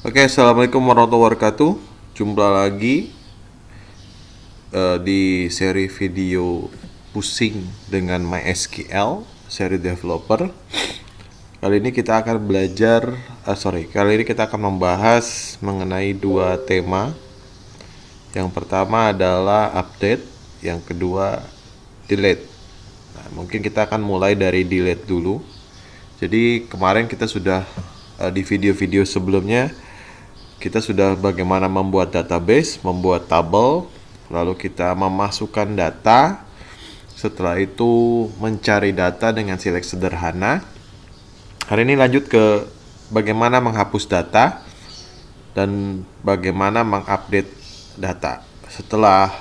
Oke, assalamualaikum warahmatullahi wabarakatuh. Jumpa lagi di seri video pusing dengan MySQL, seri developer. Kali ini kita akan membahas mengenai dua tema. Yang pertama adalah update, yang kedua delete. Nah, mungkin kita akan mulai dari delete dulu. Jadi kemarin kita sudah di video-video sebelumnya kita sudah bagaimana membuat database, membuat tabel, lalu kita memasukkan data. Setelah itu mencari data dengan select sederhana. Hari ini lanjut ke bagaimana menghapus data dan bagaimana mengupdate data. Setelah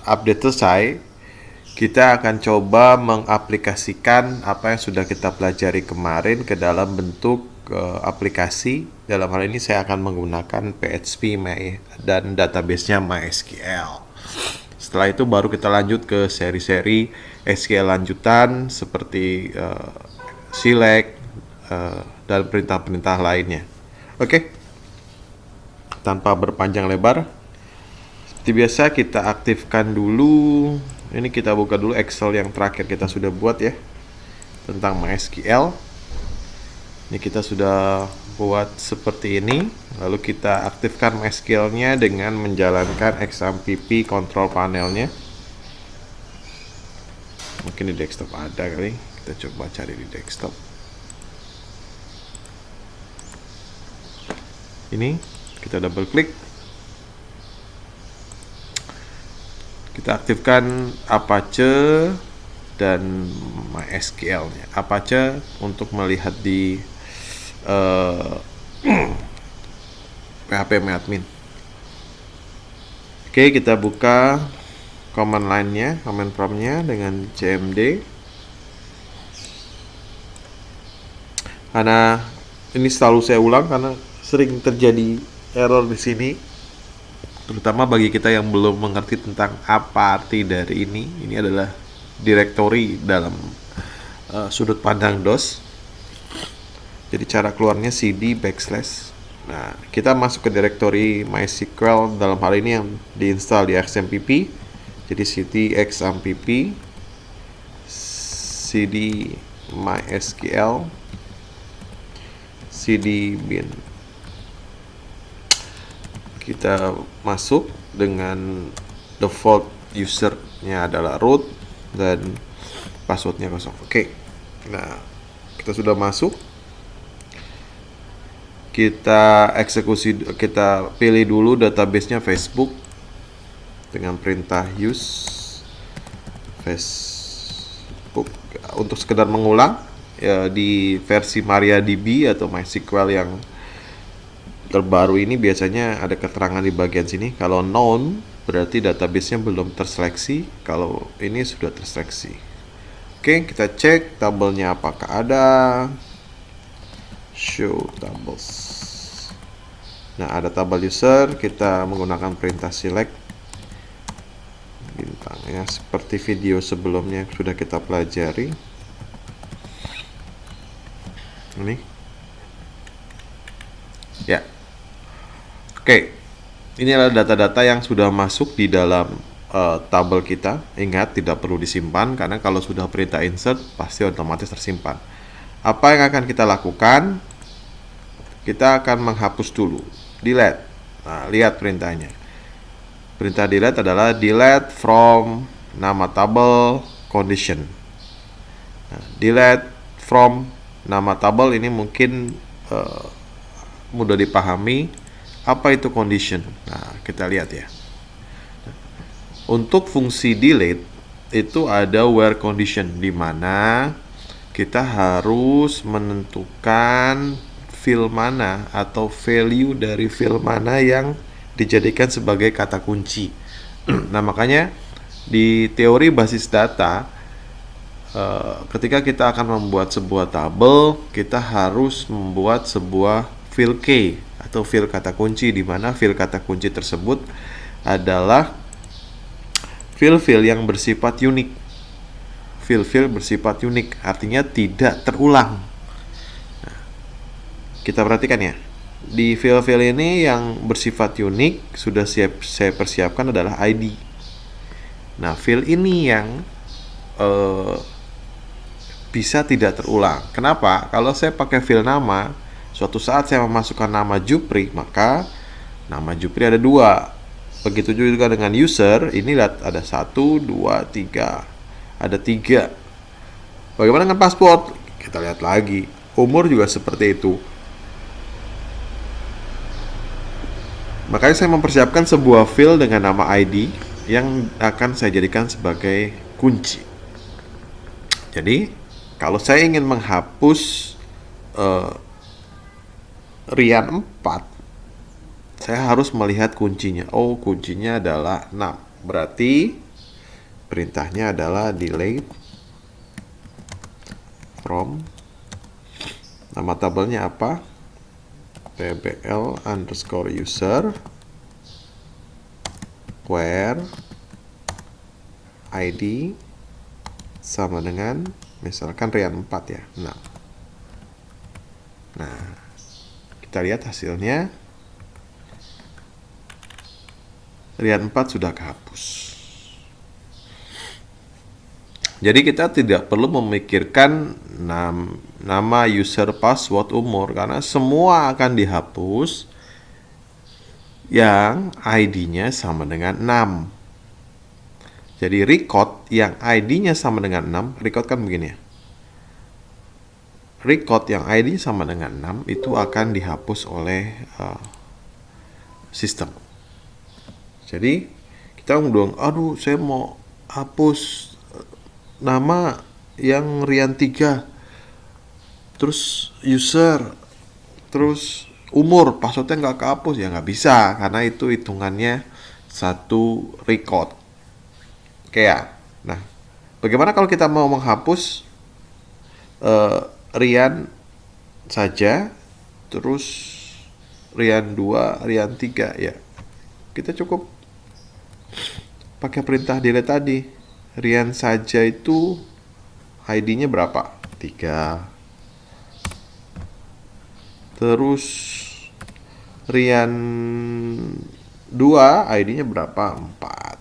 update selesai, kita akan coba mengaplikasikan apa yang sudah kita pelajari kemarin ke dalam bentuk aplikasi. Dalam hal ini saya akan menggunakan PHP dan database-nya MySQL. Setelah itu baru kita lanjut ke seri-seri SQL lanjutan seperti select dan perintah-perintah lainnya. Oke, tanpa berpanjang lebar, seperti biasa kita aktifkan dulu. Ini kita buka dulu Excel yang terakhir kita sudah buat ya, tentang MySQL. Ini kita sudah buat seperti ini. Lalu kita aktifkan MySQL-nya dengan menjalankan XAMPP control panelnya. Mungkin di desktop ada kali. Kita coba cari di desktop. Ini kita double klik. Kita aktifkan Apache dan MySQL-nya. Apache untuk melihat di PHP admin. Oke, kita buka command line-nya, command prompt-nya dengan cmd. Karena ini selalu saya ulang karena sering terjadi error di sini, terutama bagi kita yang belum mengerti tentang apa arti dari ini. Ini adalah directory dalam sudut pandang DOS. Jadi cara keluarnya cd backslash. Nah, kita masuk ke directory MySQL, dalam hal ini yang diinstal di XAMPP. Jadi cd XAMPP cd MySQL cd bin. Kita masuk dengan default usernya adalah root dan passwordnya kosong. Oke. Nah, kita sudah masuk. Kita kita pilih dulu database-nya Facebook dengan perintah use Facebook. Untuk sekedar mengulang ya, di versi MariaDB atau MySQL yang terbaru ini biasanya ada keterangan di bagian sini. Kalau known berarti database-nya belum terseleksi, kalau ini sudah terseleksi. Oke, kita cek tabelnya apakah ada. Show tables. Nah, ada tabel user, kita menggunakan perintah select bintang ya, seperti video sebelumnya sudah kita pelajari. Ini ya. Oke, ini adalah data-data yang sudah masuk di dalam tabel kita. Ingat, tidak perlu disimpan karena kalau sudah perintah insert pasti otomatis tersimpan. Apa yang akan kita lakukan? Kita akan menghapus dulu, delete. Nah, lihat perintahnya. Perintah delete adalah delete from nama tabel condition. Nah, delete from nama tabel ini mungkin mudah dipahami. Apa itu condition? Nah, kita lihat ya. Untuk fungsi delete itu ada where condition, di mana kita harus menentukan field mana atau value dari field mana yang dijadikan sebagai kata kunci. Nah, makanya di teori basis data, ketika kita akan membuat sebuah tabel, kita harus membuat sebuah field key atau field kata kunci, di mana field kata kunci tersebut adalah field-field yang bersifat unik. Field-field bersifat unik artinya tidak terulang. Kita perhatikan ya. Di file-file ini yang bersifat unik sudah saya persiapkan adalah ID. Nah, file ini yang eh, bisa tidak terulang. Kenapa? Kalau saya pakai file nama, suatu saat saya memasukkan nama Jupri, maka nama Jupri ada dua. Begitu juga dengan user, ini lihat ada 1, 2, 3. Ada 3. Bagaimana dengan paspor? Kita lihat lagi. Umur juga seperti itu. Makanya saya mempersiapkan sebuah file dengan nama ID yang akan saya jadikan sebagai kunci. Jadi, kalau saya ingin menghapus Rian 4, saya harus melihat kuncinya. Oh, kuncinya adalah 6. Berarti perintahnya adalah delete from, nama tabelnya apa? tbl underscore user where id sama dengan misalkan Rian 4 ya, 6. Nah, kita lihat hasilnya. Rian 4 sudah kehapus. Jadi kita tidak perlu memikirkan nama, user, password, umur, karena semua akan dihapus yang ID-nya sama dengan 6. Jadi record yang ID-nya sama dengan 6, record kan begini ya. Record yang ID sama dengan 6 itu akan dihapus oleh sistem. Jadi kita bilang, aduh saya mau hapus nama yang Rian 3, terus user, terus umur, passwordnya nggak kehapus, ya nggak bisa, karena itu hitungannya satu record. Oke ya. Nah, bagaimana kalau kita mau menghapus Rian saja, terus Rian 2, Rian 3 ya. Kita cukup pakai perintah delete tadi. Rian saja itu ID-nya berapa? 3. Terus Rian 2 ID-nya berapa? 4.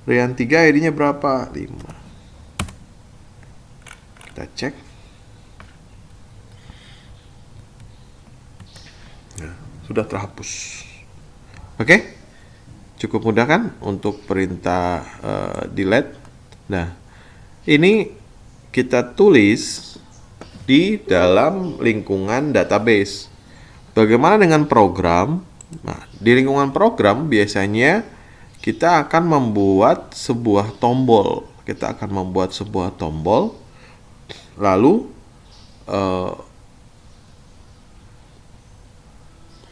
Rian 3 ID-nya berapa? 5. Kita cek. Nah, sudah terhapus. Oke? Cukup mudah kan untuk perintah delete. Nah, ini kita tulis di dalam lingkungan database. Bagaimana dengan program? Nah, di lingkungan program biasanya kita akan membuat sebuah tombol. Lalu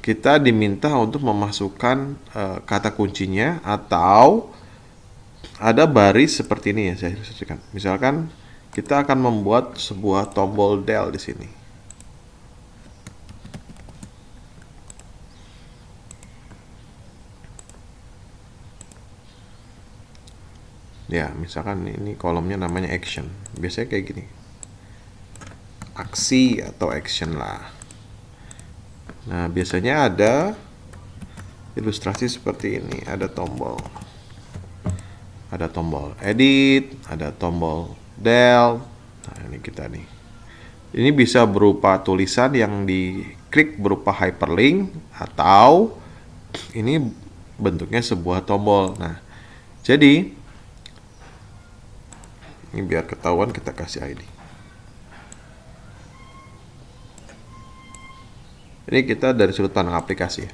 kita diminta untuk memasukkan kata kuncinya, atau ada baris seperti ini ya, saya ilustrasikan. Misalkan kita akan membuat sebuah tombol del di sini. Ya, misalkan ini kolomnya namanya action. Biasanya kayak gini. Aksi atau action lah. Nah, biasanya ada ilustrasi seperti ini, ada tombol edit, ada tombol del. Nah, ini kita nih. Ini bisa berupa tulisan yang diklik berupa hyperlink, atau ini bentuknya sebuah tombol. Nah, jadi ini biar ketahuan kita kasih ID. Ini kita dari sudut pandang aplikasi ya.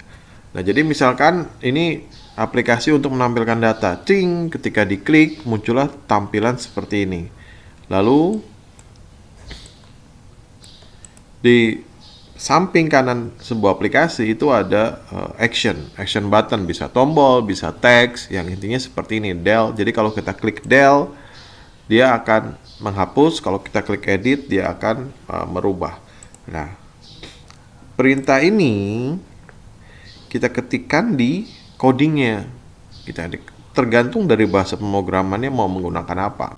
Nah, jadi misalkan ini aplikasi untuk menampilkan data. Cing, ketika diklik muncullah tampilan seperti ini. Lalu di samping kanan sebuah aplikasi itu ada action button, bisa tombol, bisa teks, yang intinya seperti ini, del. Jadi kalau kita klik del, dia akan menghapus. Kalau kita klik edit, dia akan merubah. Nah, perintah ini kita ketikkan di codingnya. Kita tergantung dari bahasa pemrogramannya mau menggunakan apa.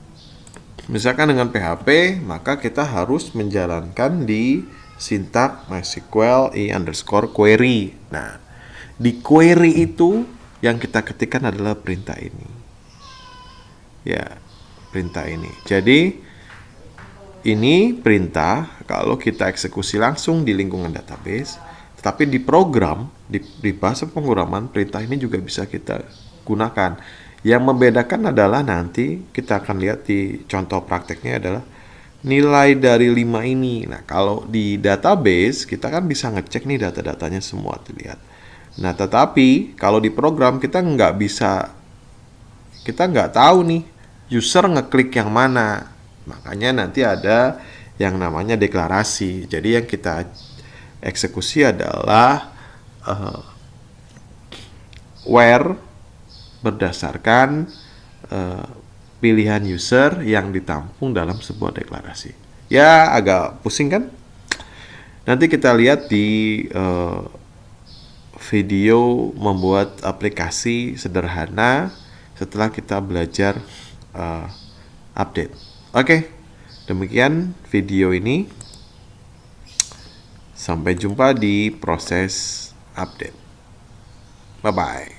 Misalkan dengan PHP, maka kita harus menjalankan di sintak MySQL i_query. Nah, di query itu yang kita ketikkan adalah perintah ini. Ya, perintah ini. Jadi, ini perintah kalau kita eksekusi langsung di lingkungan database, tetapi di program, di bahasa pemrograman, perintah ini juga bisa kita gunakan. Yang membedakan adalah nanti kita akan lihat di contoh prakteknya adalah nilai dari 5 ini. Nah, kalau di database kita kan bisa ngecek nih data-datanya semua dilihat. Nah, tetapi kalau di program kita nggak tahu nih user ngeklik yang mana. Makanya nanti ada yang namanya deklarasi. Jadi yang kita eksekusi adalah where berdasarkan pilihan user yang ditampung dalam sebuah deklarasi. Ya, agak pusing kan? Nanti kita lihat di video membuat aplikasi sederhana setelah kita belajar update. Oke, demikian video ini. Sampai jumpa di proses update. Bye-bye.